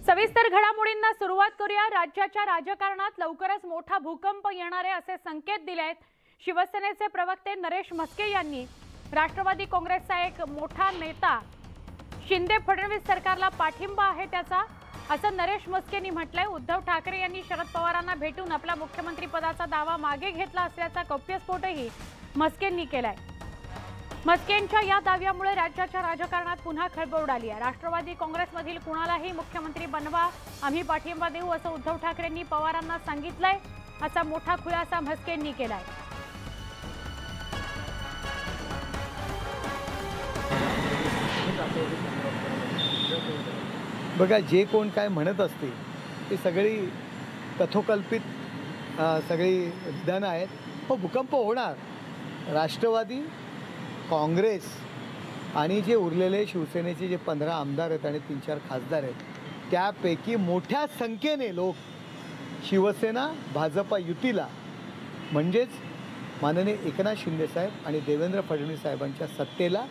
सविस्तर घडामोडींना सुरुवात करूया। राज्याच्या राजकारणात लवकरच मोठा भूकंप येणार आहे असे संकेत दिले आहेत शिवसेनेचे प्रवक्ते नरेश म्हस्के यांनी। राष्ट्रवादी काँग्रेसचा एक मोठा नेता शिंदे फडणवीस सरकारला पाठिंबा आहे त्याचा, असं नरेश म्हस्केंनी म्हटलंय। उद्धव ठाकरे यांनी शरद पवारांना भेटून आपला मुख्यमंत्री पदाचा दावा मागे घेतला असल्याचा गौप्यस्फोटही म्हस्केंनी केलाय। म्हस्केंच्या या दाव्यामुळे राज्याच्या राजकारणात पुन्हा खळबळ उडाली आहे। राष्ट्रवादी काँग्रेसमधील कुणालाही मुख्यमंत्री बनवा, आम्ही पाठिंबा देऊ असं उद्धव ठाकरेंनी पवारांना सांगितलंय, असा मोठा खुलासा म्हस्केंनी केलाय। बघा, जे कोण काय म्हणत असते ते सगळी कथोकल्पित सगळी विधानं आहेत। हो, भूकंप होणार। राष्ट्रवादी काँग्रेस आणि जे उरलेले शिवसेनेचे जे 15 आमदार आहेत आणि 3-4 खासदार आहेत, त्यापैकी मोठ्या संख्येने लोक शिवसेना भाजपा युतीला म्हणजेच माननीय एकनाथ शिंदे साहेब आणि देवेंद्र फडणवीस साहेबांच्या सत्तेला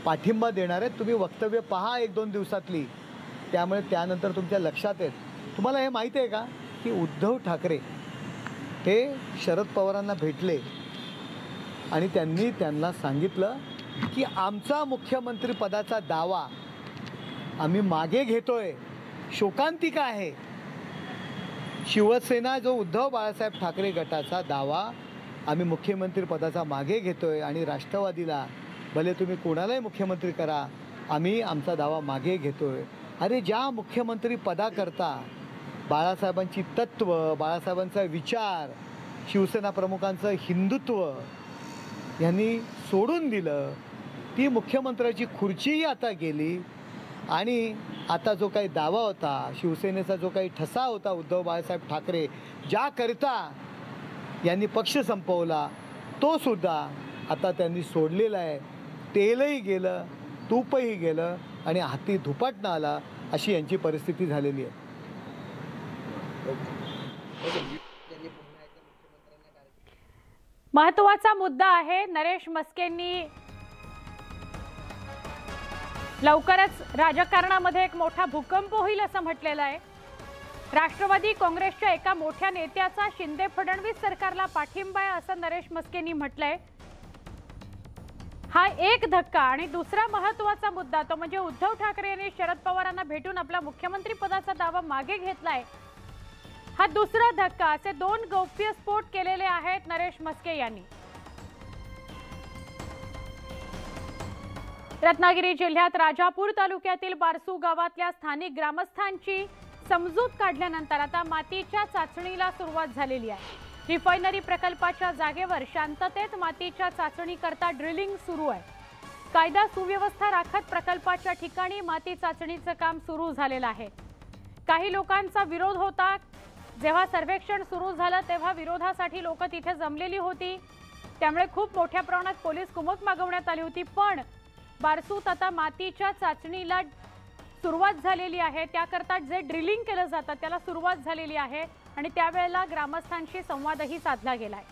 पाठिंबा देणार आहेत। तुम्ही वक्तव्य पहा 1-2 दिवसातली, त्यामुळे त्यानंतर तुमच्या लक्षात येईल। तुम्हाला हे माहिती आहे का की उद्धव ठाकरे हे शरद पवारांना भेटले आणि त्यांनी त्यांना सांगितलं की आमचा मुख्यमंत्री पदाचा दावा आम्ही मागे घेतोय, शोकांतिका आहे। शिवसेना जो उद्धव बाळासाहेब ठाकरे गटाचा दावा आम्ही मुख्यमंत्री पदाचा मागे घेतोय आणि राष्ट्रवादीला भले तुम्ही कोणालाही मुख्यमंत्री करा, आम्ही आमचा दावा मागे घेतोय। अरे, ज्या मुख्यमंत्री पदाकरता बाळासाहेबांची तत्व, बाळासाहेबांचा विचार, शिवसेना प्रमुखांचं हिंदुत्व यांनी सोडून दिलं, ती मुख्यमंत्र्याची खुर्चीही आता गेली आणि आता जो काही दावा होता, शिवसेनेचा जो काही ठसा होता उद्धव बाळासाहेब ठाकरे ज्याकरिता यांनी पक्ष संपवला, तो सुद्धा आता त्यांनी सोडलेला आहे। तेलही गेलं, तूपही गेलं आणि हाती धुपाटणं आला, अशी यांची परिस्थिती झालेली आहे। महत्त्वाचा मुद्दा आहे। नरेश म्हस्केंनी लवकरच राजकारणामध्ये एक मोठा भूकंप होईल असं म्हटलेलं आहे। राष्ट्रवादी काँग्रेसच्या एका मोठ्या नेत्याचा शिंदे फडणवीस सरकारला पाठिंबा आहे असं नरेश म्हस्केंनी म्हटलंय। हा एक धक्का आणि दुसरा महत्त्वाचा मुद्दा तो म्हणजे उद्धव ठाकरे यांनी शरद पवारांना भेटून आपला मुख्यमंत्री पदाचा दावा मागे घेतलाय, हा दुसरा धक्का। असे 2 गौप्यस्फोट केलेले आहेत नरेश म्हस्के यांनी। रत्नागिरी जिल्ह्यात राजापूर तालुक्यातील बारसू गावातल्या स्थानिक ग्रामस्थांची समजूत काढल्यानंतर आता मातीच्या चाचणीला सुरुवात झालेली आहे। रिफायनरी प्रकल्पाच्या जागेवर शांततेत मातीच्या चाचणीकरता ड्रिलिंग सुरू आहे। कायदा सुव्यवस्था राखत प्रकल्पाच्या ठिकाणी माती चाचणीचं काम सुरू झालेलं आहे। काही लोकांचा विरोध होता। जेव्हा सर्वेक्षण सुरू झालं तेव्हा विरोधासाठी लोक तिथे जमलेली होती, त्यामुळे खूप मोठ्या प्रमाणात पोलीस कुमक मागवण्यात आली होती। पण बारसूत आता मातीच्या चाचणीला सुरुवात झालेली आहे। त्याकरता जे ड्रिलिंग केलं जातं त्याला सुरुवात झालेली आहे आणि त्यावेळेला ग्रामस्थांशी संवादही साधला गेलाय।